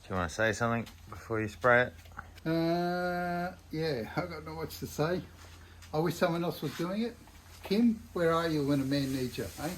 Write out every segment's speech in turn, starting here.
Do you want to say something before you spray it? Yeah, I've got not much to say. I wish someone else was doing it. Kim, where are you when a man needs you, eh?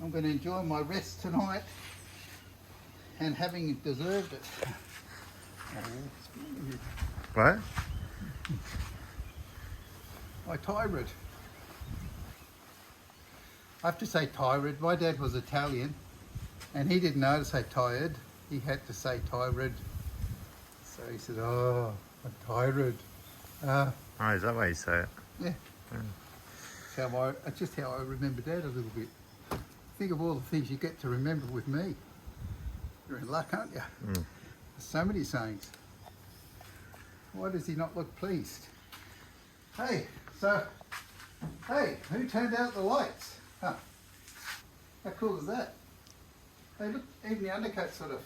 I'm going to enjoy my rest tonight and having deserved it. What? My thyroid. I have to say thyroid. My dad was Italian and he didn't know to say tired. He had to say thyroid. So he said, oh, I'm thyroid. Oh, is that why you say it? Yeah. That's just how I remember Dad a little bit. Think of all the things you get to remember with me. You're in luck, aren't you? Mm. There's so many sayings. Why does he not look pleased? Hey, who turned out the lights? Huh. How cool is that? Hey, look, even the undercoat sort of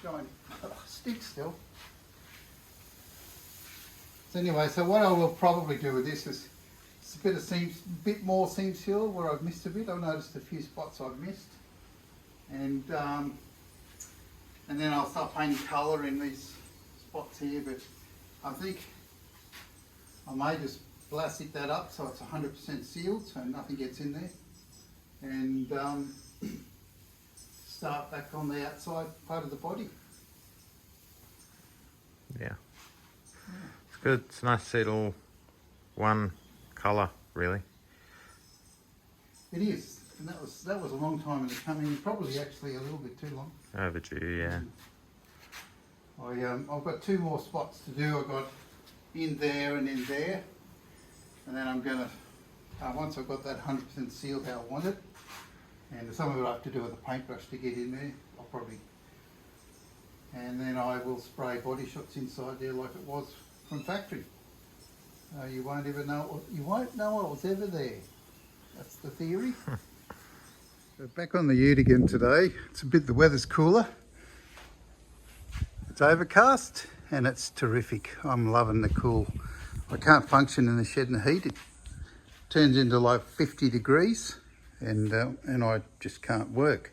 shiny. Oh, stinks still. So anyway, so what I will probably do with this is a bit more seam seal where I've missed a bit. I've noticed a few spots I've missed, and then I'll start painting colour in these spots here. But I think I may just plastic that up so it's 100% sealed, so nothing gets in there, and start back on the outside part of the body. Yeah. It's good. It's nice to see it all one colour, really. It is, and that was a long time in the coming. Probably actually a little bit too long. Overdue, yeah. I've got two more spots to do. I've got in there and in there, and then I'm gonna once I've got that 100% sealed how I want it, and some of it I have to do with a paintbrush to get in there. And then I will spray body shots inside there like it was from factory. You won't know it was ever there. That's the theory. So back on the ute again today. The weather's cooler. It's overcast and it's terrific. I'm loving the cool. I can't function in the shed in the heat. It turns into like 50 degrees and I just can't work.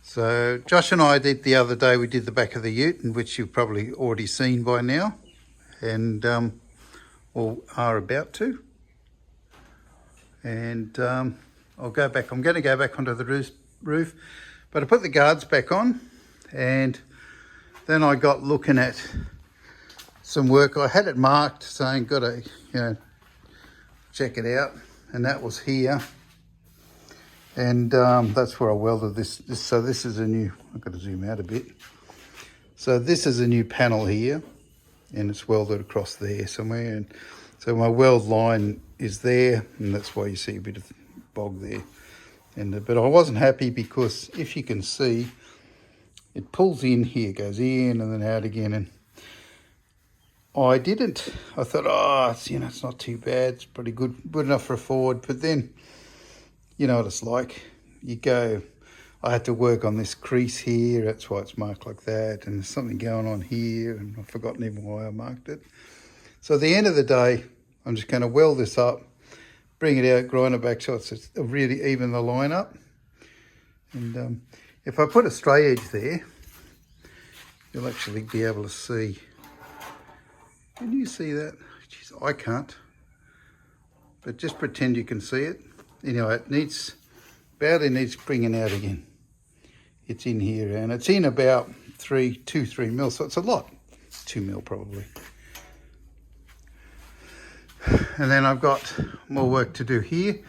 So Josh and I did the other day, we did the back of the ute, in which you've probably already seen by now, and or are about to. And I'll go back. I'm going to go back onto the roof, but I put the guards back on, and then I got looking at some work. I had it marked saying, got to, check it out. And that was here. And that's where I welded this. So this is a new, I've got to zoom out a bit. So this is a new panel here, and it's welded across there somewhere. And so my weld line is there, and that's why you see a bit of bog there. And but I wasn't happy because if you can see, it pulls in here, goes in and then out again. And I thought, oh, it's not too bad. It's pretty good enough for a Ford. But then, you know what it's like. I had to work on this crease here. That's why it's marked like that. And there's something going on here, and I've forgotten even why I marked it. So at the end of the day, I'm just going to weld this up, bring it out, grind it back so it's really even the line up. And if I put a stray edge there, you'll actually be able to see. Can you see that? Jeez, I can't. But just pretend you can see it. Anyway, it barely needs bringing out again. It's in here, and it's in about 3 mil, so it's a lot. 2 mil probably. And then I've got more work to do here.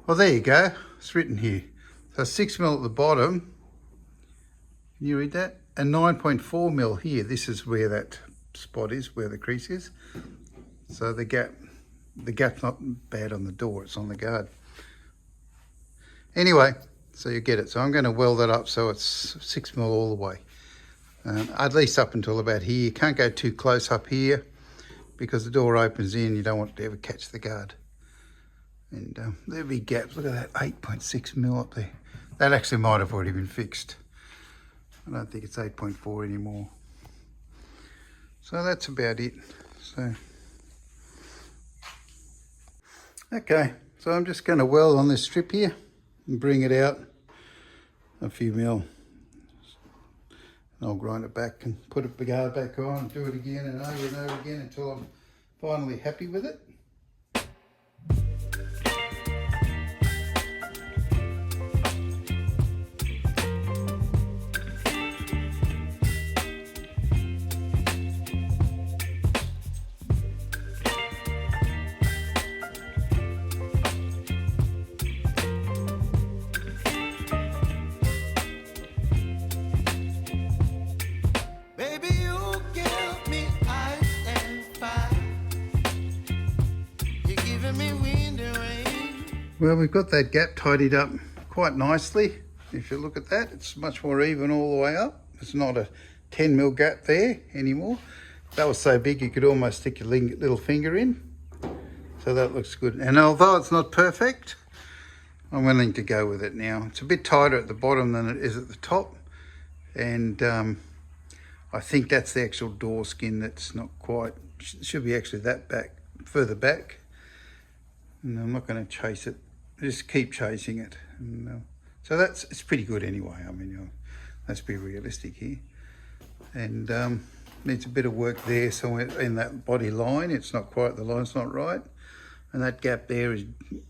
Well, there you go. It's written here. So 6 mil at the bottom. Can you read that? And 9.4 mil here. This is where that spot is, where the crease is. So the gap's not bad on the door, it's on the guard. Anyway, so you get it. So I'm going to weld that up so it's 6 mil all the way. At least up until about here. You can't go too close up here because the door opens in. You don't want to ever catch the guard. And there'll be gaps. Look at that, 8.6 mil up there. That actually might have already been fixed. I don't think it's 8.4 anymore. So that's about it. So, okay, so I'm just going to weld on this strip here and bring it out a few mil. And I'll grind it back and put the guard back on and do it again and over again until I'm finally happy with it. Well, we've got that gap tidied up quite nicely. If you look at that, it's much more even all the way up. It's not a 10 mil gap there anymore. That was so big you could almost stick your little finger in. So that looks good. And although it's not perfect, I'm willing to go with it now. It's a bit tighter at the bottom than it is at the top. And I think that's the actual door skin that's not quite, should be actually that back, further back. And I'm not going to chase it. Just keep chasing it. And, so it's pretty good anyway. I mean, let's be realistic here. And needs a bit of work there. So in that body line, it's not quite, the line's not right. And that gap there is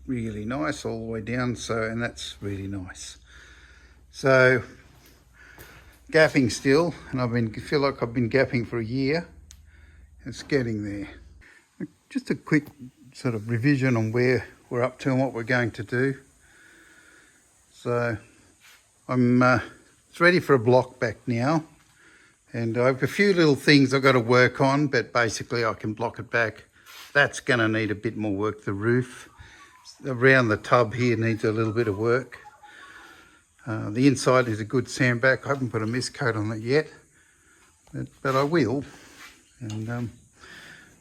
really nice all the way down. So, and that's really nice. So gapping still, and I feel like I've been gapping for a year. It's getting there. Just a quick sort of revision on where we're up to and what we're going to do. So it's ready for a block back now, and I have a few little things I've got to work on, but basically I can block it back. That's going to need a bit more work. The roof around the tub here needs a little bit of work. The inside is a good sandback. I haven't put a mist coat on it yet, but I will. And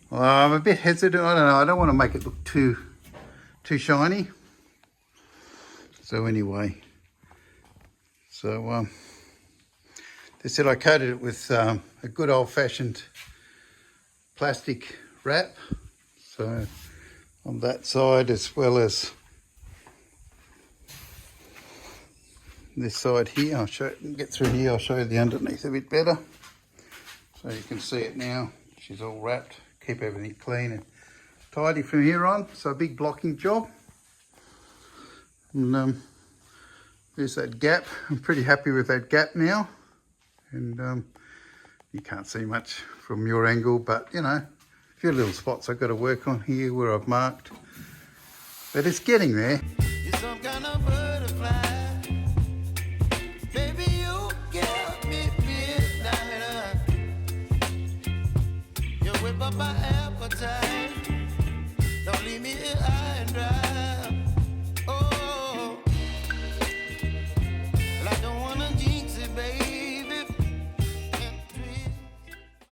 well, I'm a bit hesitant. I don't know. I don't want to make it look too shiny. So anyway, they said I coated it with a good old-fashioned plastic wrap. So on that side as well as this side here, get through here. I'll show you the underneath a bit better. So you can see it now. She's all wrapped. Keep everything clean and tidy from here on. So a big blocking job. And there's that gap. I'm pretty happy with that gap now. And You can't see much from your angle, but you know, a few little spots I've got to work on here where I've marked. But it's getting there. You're some kind of butterfly. Baby, you give me midnight. You whip up my appetite. Don't leave me here.